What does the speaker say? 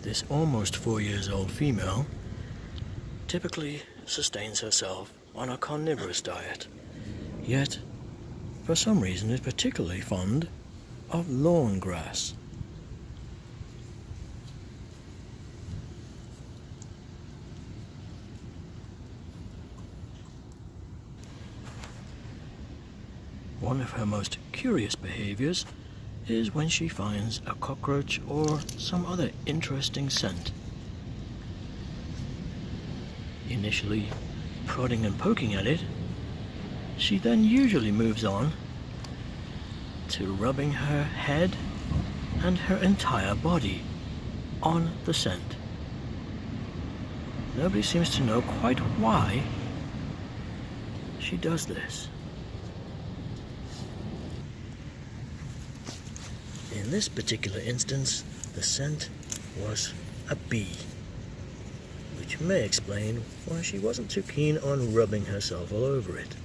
This almost 4 years old female typically sustains herself on a carnivorous diet, yet for some reason is particularly fond of lawn grass. One of her most curious behaviors is when she finds a cockroach or some other interesting scent. Initially prodding and poking at it, she then usually moves on to rubbing her head and her entire body on the scent. Nobody seems to know quite why she does this. In this particular instance, the scent was a bee, which may explain why she wasn't too keen on rubbing herself all over it.